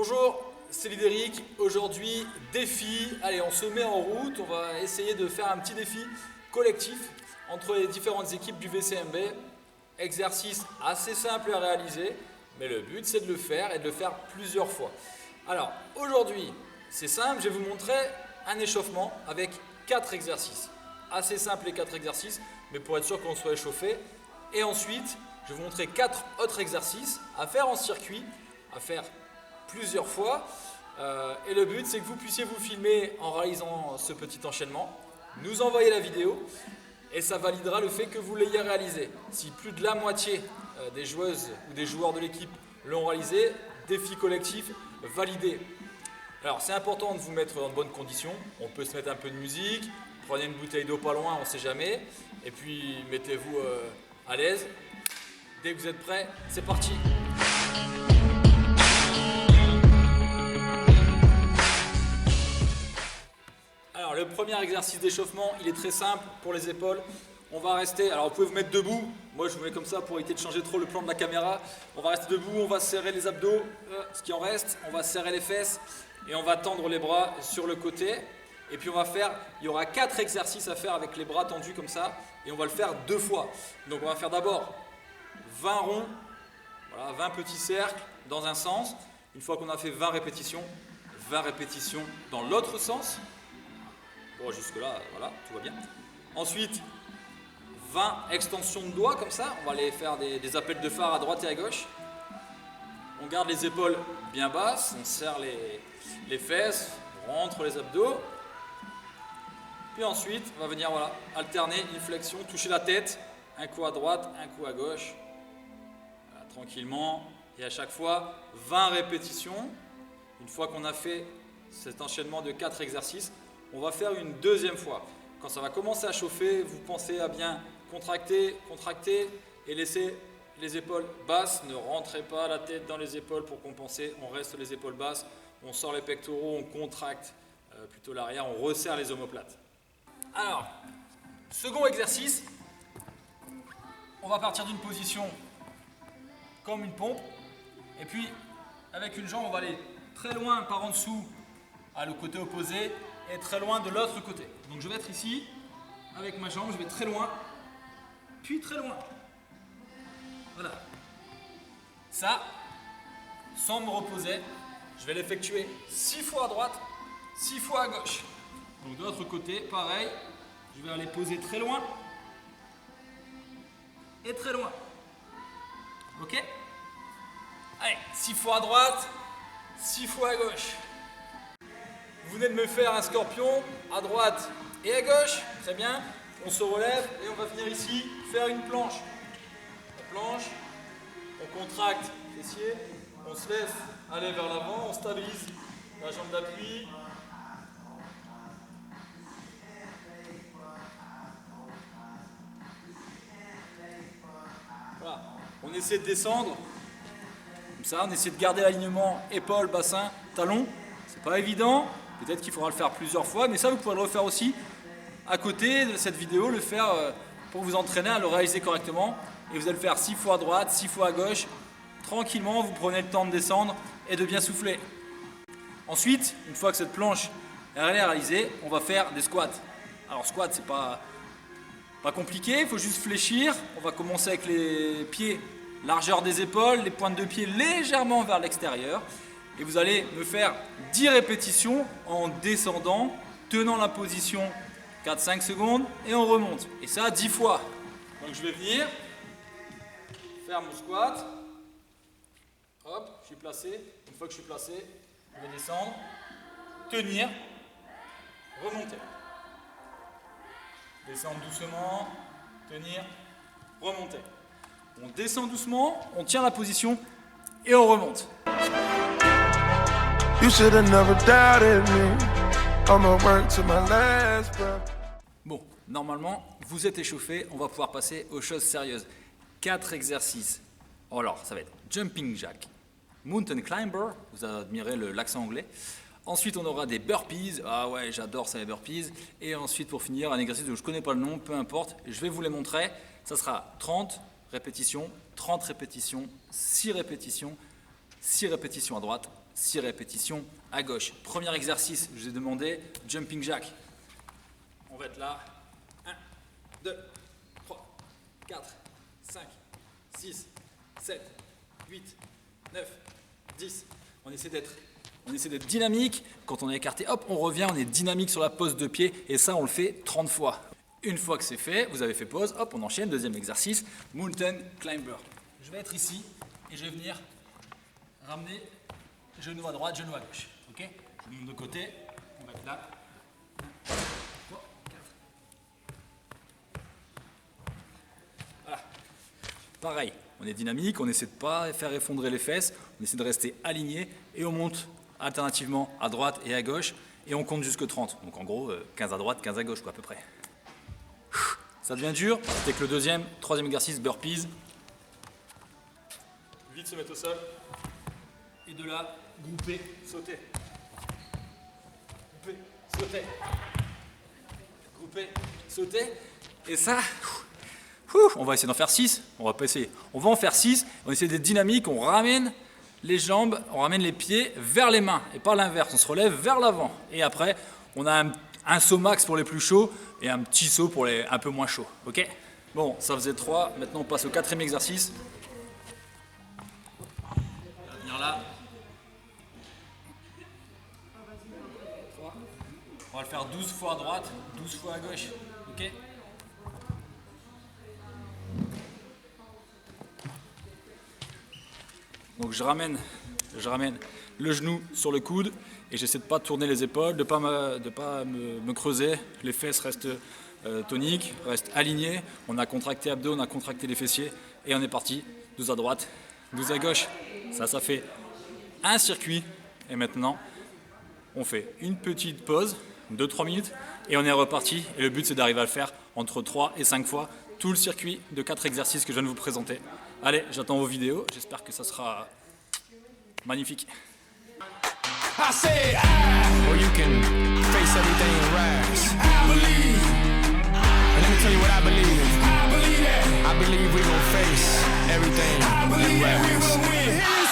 Bonjour, c'est Lidéric. Aujourd'hui, défi. Allez, on se met en route. On va essayer de faire un petit défi collectif entre les différentes équipes du VCMB. Exercice assez simple à réaliser, mais le but c'est de le faire et de le faire plusieurs fois. Alors, aujourd'hui, c'est simple. Je vais vous montrer un échauffement avec 4 exercices. Assez simple les 4 exercices, mais pour être sûr qu'on soit échauffé. Et ensuite, je vais vous montrer 4 autres exercices à faire en circuit, à faire plusieurs fois. Et le but, c'est que vous puissiez vous filmer en réalisant ce petit enchaînement, nous envoyer la vidéo, et ça validera le fait que vous l'ayez réalisé. Si plus de la moitié des joueuses ou des joueurs de l'équipe l'ont réalisé, défi collectif validé. Alors, c'est important de vous mettre dans de bonnes conditions. On peut se mettre un peu de musique, prenez une bouteille d'eau pas loin, on ne sait jamais, et puis mettez-vous à l'aise. Dès que vous êtes prêts, c'est parti. Alors, le premier exercice d'échauffement, il est très simple pour les épaules. On va rester, alors vous pouvez vous mettre debout, moi je vous mets comme ça pour éviter de changer trop le plan de la caméra. On va rester debout, on va serrer les abdos, ce qui en reste, on va serrer les fesses et on va tendre les bras sur le côté. Et puis on va faire, il y aura 4 exercices à faire avec les bras tendus comme ça et on va le faire 2 fois. Donc on va faire d'abord 20 ronds, voilà, 20 petits cercles dans un sens. Une fois qu'on a fait 20 répétitions dans l'autre sens. Bon, jusque là, voilà, tout va bien. Ensuite, 20 extensions de doigts comme ça, on va aller faire des appels de phare à droite et à gauche. On garde les épaules bien basses, on serre les fesses, on rentre les abdos. Puis ensuite, on va venir voilà, alterner une flexion, toucher la tête, un coup à droite, un coup à gauche. Voilà, tranquillement, et à chaque fois, 20 répétitions. Une fois qu'on a fait cet enchaînement de 4 exercices, on va faire une deuxième fois. Quand ça va commencer à chauffer, vous pensez à bien contracter et laisser les épaules basses. Ne rentrez pas la tête dans les épaules pour compenser. On reste les épaules basses, on sort les pectoraux, on contracte plutôt l'arrière, on resserre les omoplates. Alors, second exercice, on va partir d'une position comme une pompe. Et puis, avec une jambe, on va aller très loin par en dessous à le côté opposé et très loin de l'autre côté. Donc je vais être ici, avec ma jambe, je vais très loin, puis très loin. Voilà. Ça, sans me reposer, je vais l'effectuer 6 fois à droite, 6 fois à gauche. Donc de l'autre côté, pareil, je vais aller poser très loin et très loin. Ok? Allez, 6 fois à droite, 6 fois à gauche. Vous venez de me faire un scorpion à droite et à gauche, très bien. On se relève et on va venir ici faire une planche. La planche, on contracte fessier, on se laisse aller vers l'avant, on stabilise la jambe d'appui. Voilà, on essaie de descendre, comme ça, on essaie de garder l'alignement épaule, bassin, talon. C'est pas évident. Peut-être qu'il faudra le faire plusieurs fois, mais ça vous pourrez le refaire aussi à côté de cette vidéo, le faire pour vous entraîner à le réaliser correctement. Et vous allez le faire 6 fois à droite, 6 fois à gauche. Tranquillement, vous prenez le temps de descendre et de bien souffler. Ensuite, une fois que cette planche est réalisée, on va faire des squats. Alors squat, c'est pas compliqué, il faut juste fléchir. On va commencer avec les pieds, largeur des épaules, les pointes de pied légèrement vers l'extérieur. Et vous allez me faire 10 répétitions en descendant, tenant la position 4-5 secondes et on remonte. Et ça 10 fois. Donc je vais venir faire mon squat. Hop, je suis placé. Une fois que je suis placé, je vais descendre, tenir, remonter. Descendre doucement, tenir, remonter. On descend doucement, on tient la position et on remonte. You should have never doubted me. I'ma work to my last breath. Bon, normalement, vous êtes échauffé, on va pouvoir passer aux choses sérieuses. 4 exercices. Alors, ça va être jumping jack, mountain climber, vous admirez l'accent anglais. Ensuite, on aura des burpees. Ah ouais, j'adore ça, les burpees. Et ensuite, pour finir, un exercice dont je ne connais pas le nom, peu importe, je vais vous les montrer. Ça sera 30 répétitions, 30 répétitions, 6 répétitions, 6 répétitions à droite, 6 répétitions à gauche. Premier exercice, je vous ai demandé jumping jack. On va être là. 1, 2, 3, 4, 5, 6, 7, 8, 9, 10. On essaie d'être dynamique. Quand on est écarté, hop, on revient, on est dynamique sur la pose de pied. Et ça, on le fait 30 fois. Une fois que c'est fait, vous avez fait pause, hop, on enchaîne. Deuxième exercice, mountain climber. Je vais être ici et je vais venir ramener genou à droite, genou à gauche. Ok? Genou de côté, on va être là. 1, 2, 3, 4. Voilà. Pareil, on est dynamique, on essaie de ne pas faire effondrer les fesses, on essaie de rester aligné et on monte alternativement à droite et à gauche et on compte jusque 30. Donc en gros, 15 à droite, 15 à gauche, quoi, à peu près. Ça devient dur, c'est que le troisième exercice, burpees. Vite se mettre au sol. Et de là, grouper, sauter. Grouper, sauter. Grouper, sauter. Et ça, on va essayer d'en faire 6. On va pas essayer. On va en faire 6. On essaie d'être dynamique. On ramène les jambes, on ramène les pieds vers les mains. Et pas l'inverse. On se relève vers l'avant. Et après, on a un saut max pour les plus chauds et un petit saut pour les un peu moins chauds. Ok? Bon, ça faisait 3. Maintenant, on passe au 4e exercice. On va venir là. 3. On va le faire 12 fois à droite, 12 fois à gauche. Ok? Donc je ramène le genou sur le coude et j'essaie de ne pas tourner les épaules, de ne pas me creuser. Les fesses restent toniques, restent alignées. On a contracté abdos, on a contracté les fessiers et on est parti. 12 à droite, 12 à gauche. Ça fait un circuit. Et maintenant, on fait une petite pause, 2-3 minutes et on est reparti. Et le but, c'est d'arriver à le faire entre 3 et 5 fois. Tout le circuit de 4 exercices que je viens de vous présenter. Allez, j'attends vos vidéos. J'espère que ça sera magnifique. I say or you can face everything and rise. I believe. And let me tell you what I believe. I believe that. I believe we gon' face everything. I believe that we will win.